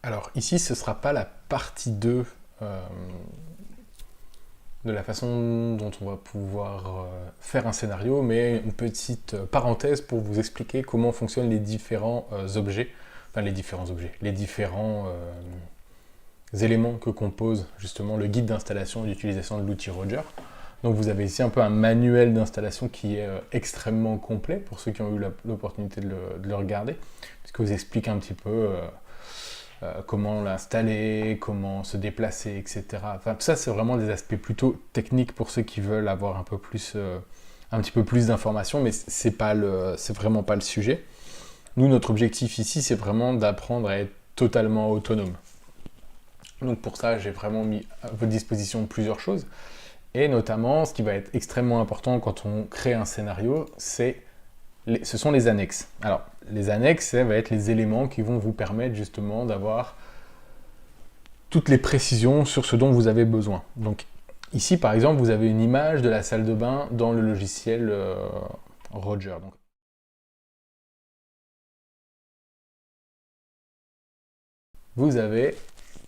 Alors ici, ce ne sera pas la partie 2 de la façon dont on va pouvoir faire un scénario, mais une petite parenthèse pour vous expliquer comment fonctionnent les différents objets, enfin les différents objets, les différents éléments que compose justement le guide d'installation et d'utilisation de l'outil Roger. Donc vous avez ici un peu un manuel d'installation qui est extrêmement complet pour ceux qui ont eu l'opportunité de le regarder, puisque vous explique un petit peu comment l'installer, comment se déplacer, etc. Enfin, tout ça, c'est vraiment des aspects plutôt techniques pour ceux qui veulent avoir un petit peu plus d'informations, mais c'est vraiment pas le sujet. Nous, notre objectif ici, c'est vraiment d'apprendre à être totalement autonome. Donc pour ça, j'ai vraiment mis à votre disposition plusieurs choses. Et notamment, ce qui va être extrêmement important quand on crée un scénario, ce sont les annexes. Alors, les annexes, ça va être les éléments qui vont vous permettre justement d'avoir toutes les précisions sur ce dont vous avez besoin. Donc, ici, par exemple, vous avez une image de la salle de bain dans le logiciel Roger. Donc, vous avez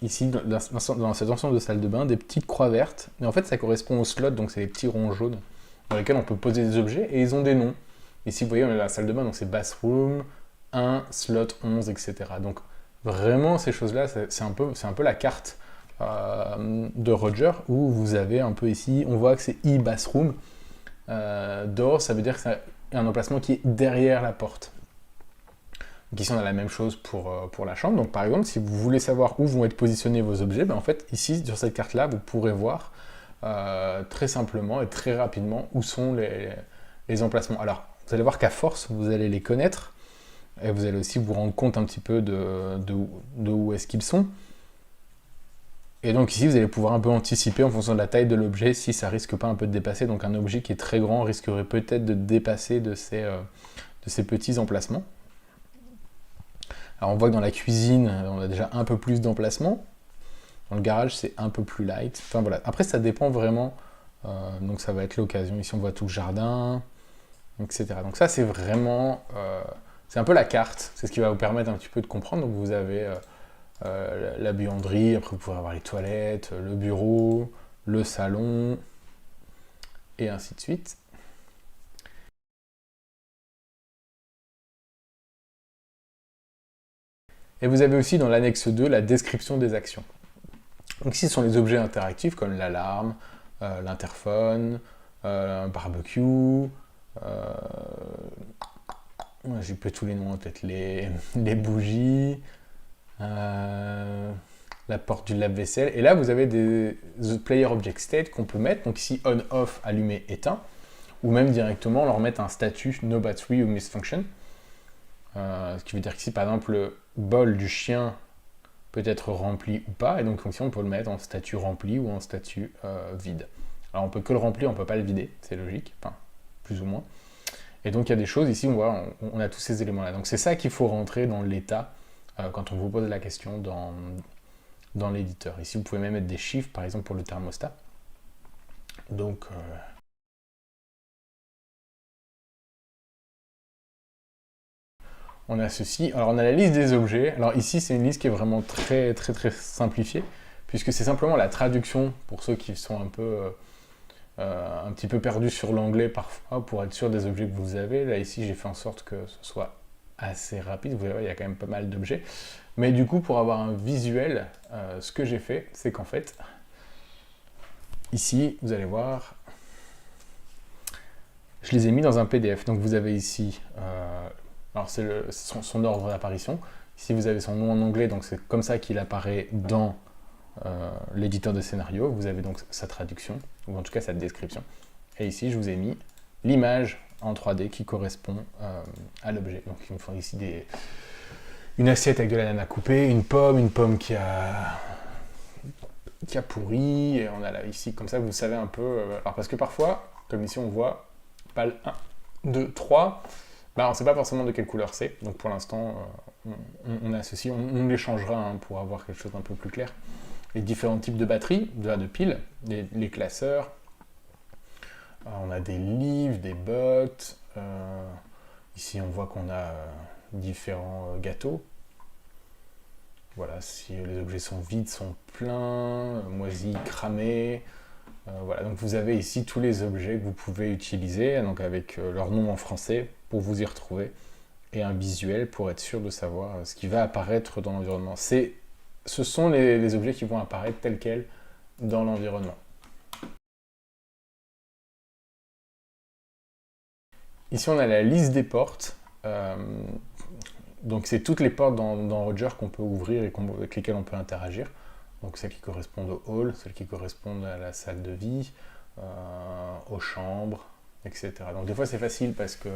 ici, dans cet ensemble de salles de bain, des petites croix vertes. Et en fait, ça correspond aux slots, donc c'est les petits ronds jaunes dans lesquels on peut poser des objets, et ils ont des noms. Ici, vous voyez, on est dans la salle de bain, donc c'est bathroom, 1, slot 11, etc. Donc, vraiment, ces choses-là, c'est un peu la carte de Roger, où vous avez un peu ici, on voit que c'est e-bathroom. Door, ça veut dire que c'est un emplacement qui est derrière la porte. Donc ici, on a la même chose pour la chambre. Donc par exemple, si vous voulez savoir où vont être positionnés vos objets, ben, en fait, ici, sur cette carte-là, vous pourrez voir très simplement et très rapidement où sont les emplacements. Alors, vous allez voir qu'à force, vous allez les connaître, et vous allez aussi vous rendre compte un petit peu de où est-ce qu'ils sont. Et donc ici, vous allez pouvoir un peu anticiper en fonction de la taille de l'objet si ça risque pas un peu de dépasser. Donc un objet qui est très grand risquerait peut-être de dépasser de ces petits emplacements. Alors on voit que dans la cuisine, on a déjà un peu plus d'emplacement. Dans le garage, c'est un peu plus light. Enfin voilà. Après, ça dépend vraiment. Donc ça va être l'occasion. Ici, on voit tout le jardin, etc. Donc ça, c'est vraiment... c'est un peu la carte. C'est ce qui va vous permettre un petit peu de comprendre. Donc vous avez la buanderie, après vous pourrez avoir les toilettes, le bureau, le salon, et ainsi de suite. Et vous avez aussi dans l'annexe 2 la description des actions. Donc ici, ce sont les objets interactifs comme l'alarme, l'interphone, un barbecue, j'ai plus tous les noms en tête, les bougies, la porte du lave-vaisselle. Et là, vous avez des player object state qu'on peut mettre. Donc ici, on, off, allumé, éteint. Ou même directement leur mettre un statut no battery ou misfunction. Ce qui veut dire qu'ici, par exemple, le bol du chien peut être rempli ou pas. Et donc, ici, on peut le mettre en statut rempli ou en statut vide. Alors, on peut que le remplir, on peut pas le vider. C'est logique. Enfin, plus ou moins. Et donc, il y a des choses, ici, on voit, on a tous ces éléments-là. Donc, c'est ça qu'il faut rentrer dans l'état quand on vous pose la question dans l'éditeur. Ici, vous pouvez même mettre des chiffres, par exemple, pour le thermostat. Donc, on a ceci. Alors, on a la liste des objets. Alors, ici, c'est une liste qui est vraiment très, très, très simplifiée, puisque c'est simplement la traduction pour ceux qui sont un petit peu perdus sur l'anglais parfois, pour être sûr des objets que vous avez. Là, ici, j'ai fait en sorte que ce soit assez rapide. Vous voyez, il y a quand même pas mal d'objets. Mais du coup, pour avoir un visuel, ce que j'ai fait, c'est qu'en fait, ici, vous allez voir, je les ai mis dans un PDF. Donc vous avez ici, alors c'est son ordre d'apparition. Ici, vous avez son nom en anglais, donc c'est comme ça qu'il apparaît dans l'éditeur de scénario. Vous avez donc sa traduction, ou en tout cas sa description. Et ici, je vous ai mis l'image en 3D qui correspond à l'objet. Donc il me faut ici une assiette avec de l'ananas coupé, une pomme qui a pourri, et on a là ici, comme ça vous savez un peu, alors parce que parfois, comme ici on voit, pal 1, 2, 3, bah on ne sait pas forcément de quelle couleur c'est, donc pour l'instant on a ceci, on les changera hein, pour avoir quelque chose d'un peu plus clair. Les différents types de batteries, de piles, les classeurs, on a des livres, des bottes, ici on voit qu'on a différents gâteaux. voilà, si les objets sont vides, sont pleins, moisis, cramés. Voilà, donc vous avez ici tous les objets que vous pouvez utiliser, donc avec leur nom en français pour vous y retrouver, et un visuel pour être sûr de savoir ce qui va apparaître dans l'environnement. Ce sont les objets qui vont apparaître tels quels dans l'environnement. Ici, on a la liste des portes. Donc, c'est toutes les portes dans Roger qu'on peut ouvrir et avec lesquelles on peut interagir. Donc, celles qui correspondent au hall, celles qui correspondent à la salle de vie, aux chambres, etc. Donc, des fois, c'est facile parce que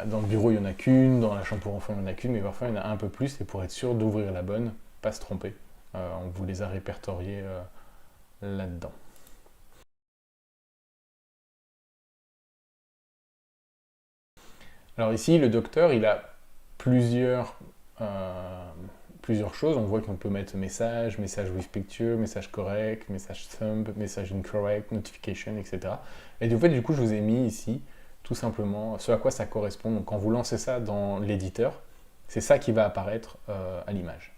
dans le bureau, il n'y en a qu'une, dans la chambre pour enfants, il n'y en a qu'une, mais parfois, il y en a un peu plus. Et pour être sûr d'ouvrir la bonne, pas se tromper, on vous les a répertoriées là-dedans. Alors ici, le docteur, il a plusieurs, plusieurs choses. On voit qu'on peut mettre message, message with picture, message correct, message thumb, message incorrect, notification, etc. Et en fait, du coup, je vous ai mis ici tout simplement ce à quoi ça correspond. Donc quand vous lancez ça dans l'éditeur, c'est ça qui va apparaître à l'image.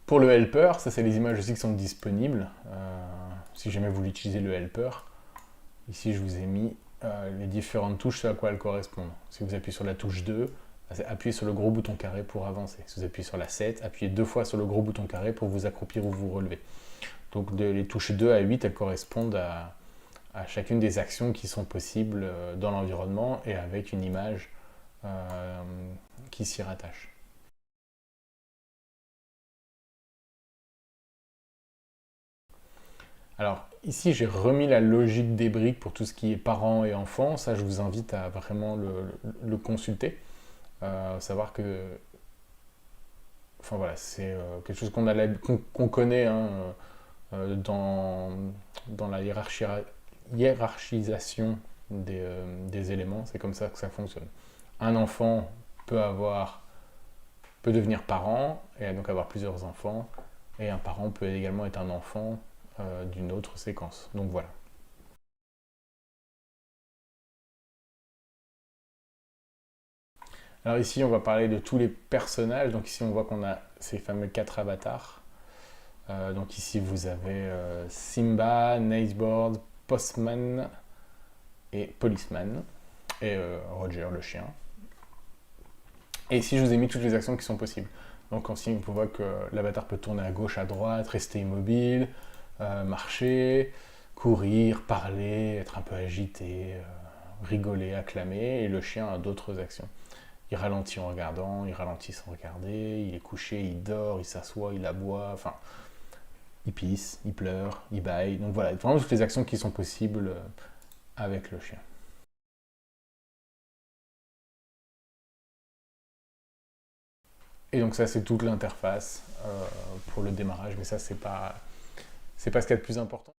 Pour le helper, ça c'est les images aussi qui sont disponibles. Si jamais vous voulez utiliser le helper, ici je vous ai mis les différentes touches, ce à quoi elles correspondent. Si vous appuyez sur la touche 2, appuyez sur le gros bouton carré pour avancer. Si vous appuyez sur la 7, appuyez 2 fois sur le gros bouton carré pour vous accroupir ou vous relever. Donc les touches 2 à 8, elles correspondent à chacune des actions qui sont possibles dans l'environnement et avec une image qui s'y rattache. Alors ici j'ai remis la logique des briques pour tout ce qui est parents et enfants, ça je vous invite à vraiment le consulter, savoir que enfin voilà, c'est quelque chose qu'on connaît hein, dans la hiérarchisation des éléments, c'est comme ça que ça fonctionne. Un enfant peut devenir parent et donc avoir plusieurs enfants, et un parent peut également être un enfant d'une autre séquence. Donc voilà. Alors ici, on va parler de tous les personnages. Donc ici, on voit qu'on a ces fameux 4 avatars. Donc ici, vous avez Simba, Niceboard, Postman et Policeman. Et Roger, le chien. Et ici, je vous ai mis toutes les actions qui sont possibles. Donc ici, on voit que l'avatar peut tourner à gauche, à droite, rester immobile, marcher, courir, parler, être un peu agité, rigoler, acclamer. Et le chien a d'autres actions. Il ralentit en regardant, il ralentit sans regarder, il est couché, il dort, il s'assoit, il aboie, enfin, il pisse, il pleure, il bâille. Donc voilà, vraiment toutes les actions qui sont possibles avec le chien. Et donc ça, c'est toute l'interface pour le démarrage, mais ça, c'est pas ce qu'il y a de plus important.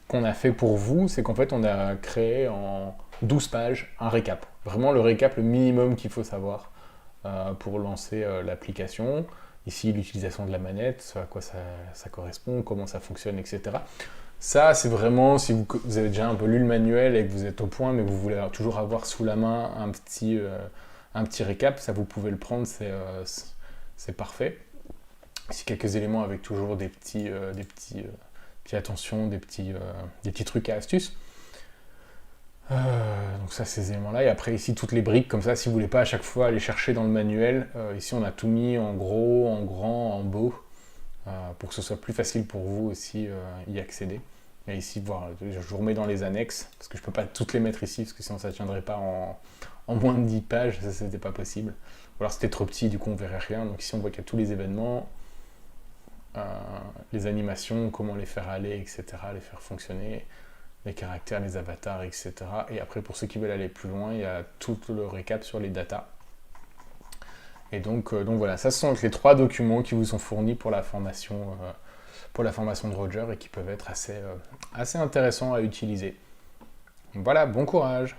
Qu'on a fait pour vous, c'est qu'en fait, on a créé en 12 pages un récap. Vraiment le récap, le minimum qu'il faut savoir pour lancer l'application. Ici, l'utilisation de la manette, à quoi ça correspond, comment ça fonctionne, etc. Ça, c'est vraiment si vous avez déjà un peu lu le manuel et que vous êtes au point, mais vous voulez toujours avoir sous la main un petit récap, ça vous pouvez le prendre, c'est parfait. Ici, quelques éléments avec toujours des petits attentions, des petits trucs et astuces. Donc ça, ces éléments-là. Et après, ici, toutes les briques, comme ça, si vous voulez pas à chaque fois aller chercher dans le manuel, ici, on a tout mis en gros, en grand, en beau, pour que ce soit plus facile pour vous aussi y accéder. Et ici, je vous remets dans les annexes, parce que je ne peux pas toutes les mettre ici, parce que sinon ça ne tiendrait pas en moins de 10 pages, ça c'était pas possible. Ou alors c'était trop petit, du coup on verrait rien. Donc ici on voit qu'il y a tous les événements, les animations, comment les faire aller, etc., les faire fonctionner, les caractères, les avatars, etc. Et après pour ceux qui veulent aller plus loin, il y a tout le récap sur les datas. Et donc voilà, ça ce sont les 3 documents qui vous sont fournis pour la formation de Roger et qui peuvent être assez intéressants à utiliser. Voilà, bon courage!